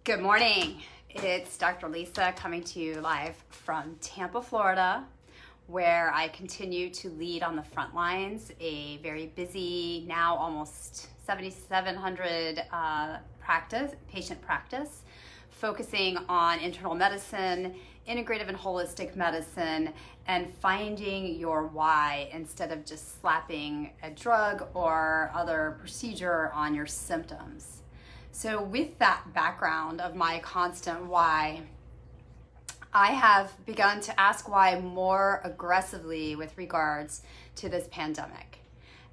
Good morning. It's Dr. Lisa coming to you live from Tampa, Florida, where I continue to lead on the front lines, a very busy, now almost 7,700 patient practice, focusing on internal medicine, integrative and holistic medicine, and finding your why instead of just slapping a drug or other procedure on your symptoms. So with that background of my constant why, I have begun to ask why more aggressively with regards to this pandemic.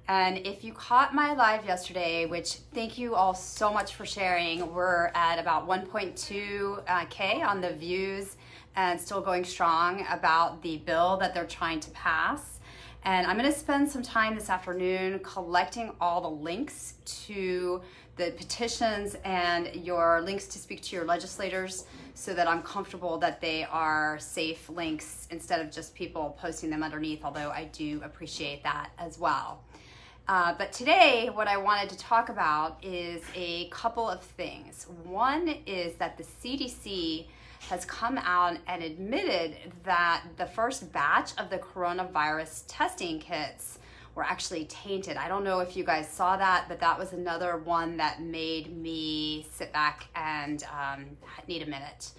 And if you caught my live yesterday, which thank you all so much for sharing, we're at about 1.2K on the views and still going strong about the bill that they're trying to pass. And I'm going to spend some time this afternoon collecting all the links to the petitions and your links to speak to your legislators so that I'm comfortable that they are safe links instead of just people posting them underneath, although I do appreciate that as well. But today, what I wanted to talk about is a couple of things. One is that the CDC has come out and admitted that the first batch of the coronavirus testing kits were actually tainted. I don't know if you guys saw that, but that was another one that made me sit back and need a minute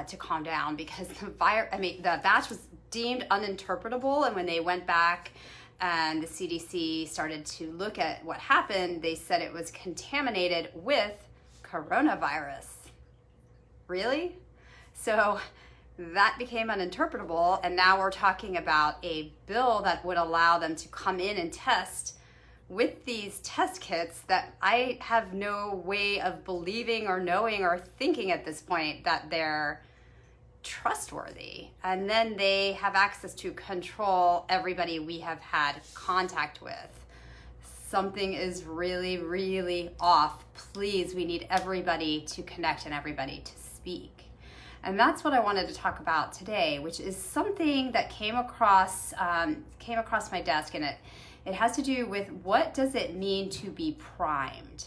to calm down, because the batch was deemed uninterpretable, and when they went back and the CDC started to look at what happened, they said it was contaminated with coronavirus. Really? So that became uninterpretable, and now we're talking about a bill that would allow them to come in and test with these test kits that I have no way of believing or knowing or thinking at this point that they're trustworthy. And then they have access to control everybody we have had contact with. Something is really, really off. Please, we need everybody to connect and everybody to speak. And that's what I wanted to talk about today, which is something that came across my desk, and it has to do with what does it mean to be primed.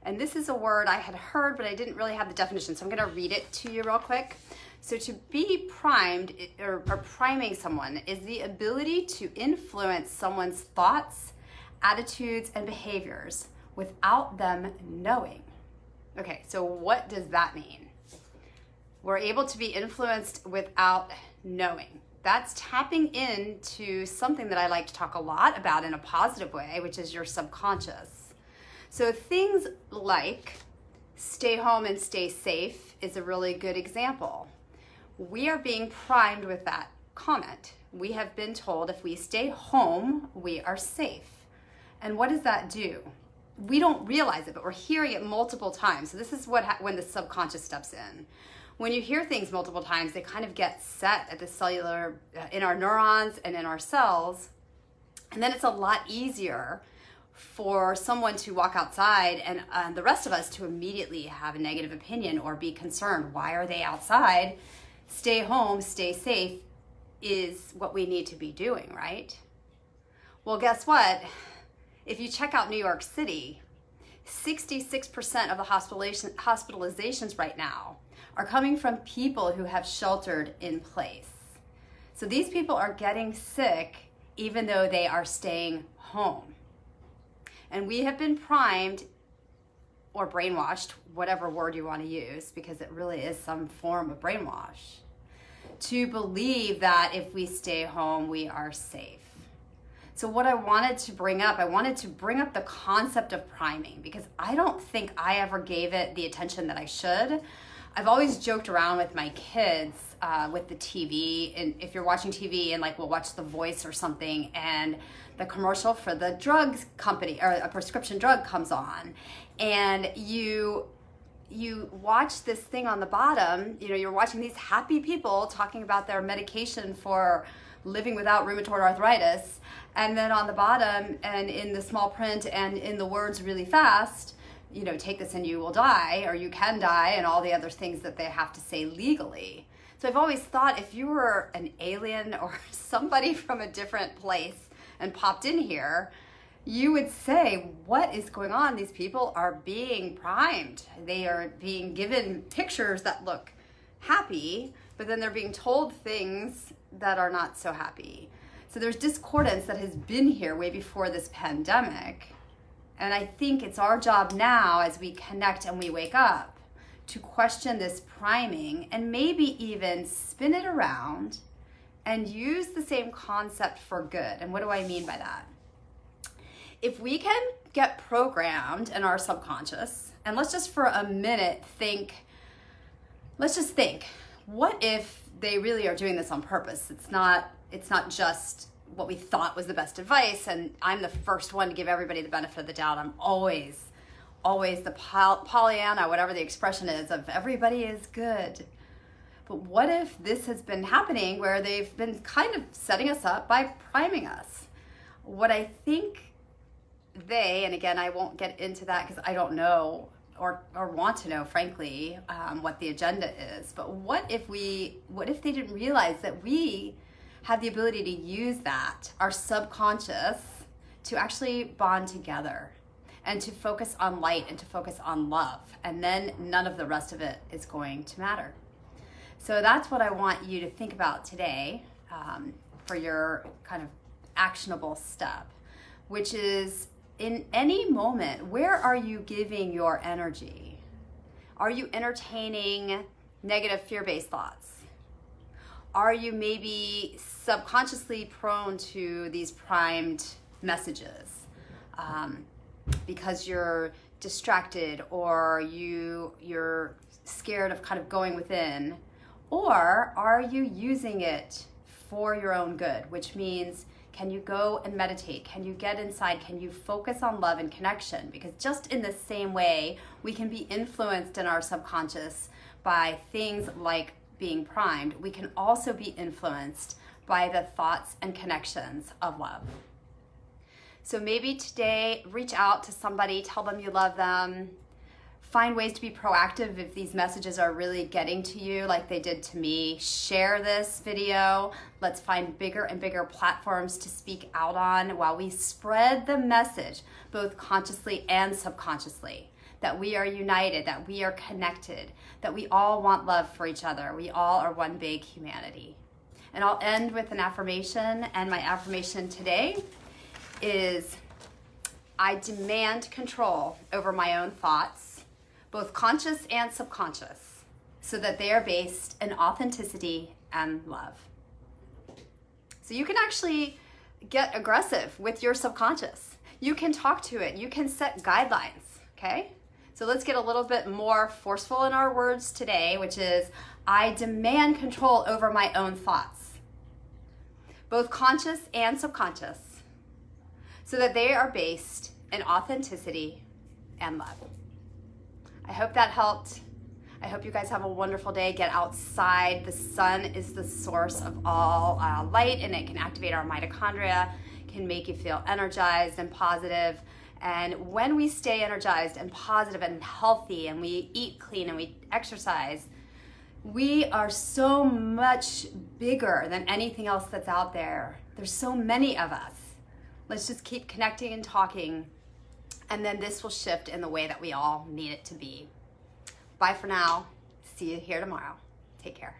And this is a word I had heard, but I didn't really have the definition, so I'm going to read it to you real quick. So to be primed or priming someone is the ability to influence someone's thoughts, attitudes, and behaviors without them knowing. Okay, so what does that mean? We're able to be influenced without knowing. That's tapping into something that I like to talk a lot about in a positive way, which is your subconscious. So things like stay home and stay safe is a really good example. We are being primed with that comment. We have been told if we stay home, we are safe. And what does that do? We don't realize it, but we're hearing it multiple times. So this is when the subconscious steps in. When you hear things multiple times, they kind of get set at the cellular, in our neurons and in our cells. And then it's a lot easier for someone to walk outside and the rest of us to immediately have a negative opinion or be concerned. Why are they outside? Stay home, stay safe is what we need to be doing, right? Well, guess what? If you check out New York City, 66% of the hospitalizations right now are coming from people who have sheltered in place. So these people are getting sick even though they are staying home. And we have been primed or brainwashed, whatever word you want to use, because it really is some form of brainwash, to believe that if we stay home, we are safe. So what I wanted to bring up the concept of priming, because I don't think I ever gave it the attention that I should. I've always joked around with my kids with the TV, and if you're watching TV and we'll watch The Voice or something, and the commercial for the drugs company or a prescription drug comes on, and you watch this thing on the bottom, you're watching these happy people talking about their medication for living without rheumatoid arthritis, and then on the bottom and in the small print and in the words really fast, take this and you will die, or you can die, and all the other things that they have to say legally. So I've always thought if you were an alien or somebody from a different place and popped in here, you would say, what is going on? These people are being primed. They are being given pictures that look happy, but then they're being told things that are not so happy. So there's discordance that has been here way before this pandemic. And I think it's our job now, as we connect and we wake up, to question this priming and maybe even spin it around and use the same concept for good. And what do I mean by that? If we can get programmed in our subconscious, and let's just for a minute think, what if they really are doing this on purpose? It's not just what we thought was the best advice, and I'm the first one to give everybody the benefit of the doubt. I'm always the Pollyanna, whatever the expression is, of everybody is good. But what if this has been happening where they've been kind of setting us up by priming us? What I think and again, I won't get into that because I don't know or want to know, frankly, what the agenda is. But what if they didn't realize that we have the ability to use that, our subconscious, to actually bond together and to focus on light and to focus on love, and then none of the rest of it is going to matter. So that's what I want you to think about today for your kind of actionable step, which is, in any moment, where are you giving your energy? Are you entertaining negative fear-based thoughts? Are you maybe subconsciously prone to these primed messages because you're distracted, or you're scared of kind of going within? Or are you using it for your own good, which means, can you go and meditate? Can you get inside? Can you focus on love and connection? Because just in the same way, we can be influenced in our subconscious by things like being primed, we can also be influenced by the thoughts and connections of love. So maybe today, reach out to somebody, tell them you love them. Find ways to be proactive if these messages are really getting to you like they did to me. Share this video. Let's find bigger and bigger platforms to speak out on while we spread the message, both consciously and subconsciously, that we are united, that we are connected, that we all want love for each other. We all are one big humanity. And I'll end with an affirmation, and my affirmation today is, I demand control over my own thoughts, both conscious and subconscious, so that they are based in authenticity and love. So you can actually get aggressive with your subconscious. You can talk to it. You can set guidelines, okay? So let's get a little bit more forceful in our words today, which is, I demand control over my own thoughts, both conscious and subconscious, so that they are based in authenticity and love. I hope that helped. I hope you guys have a wonderful day. Get outside. The sun is the source of all light, and it can activate our mitochondria, can make you feel energized and positive. And when we stay energized and positive and healthy, and we eat clean and we exercise, we are so much bigger than anything else that's out there. There's so many of us. Let's just keep connecting and talking, and then this will shift in the way that we all need it to be. Bye for now. See you here tomorrow. Take care.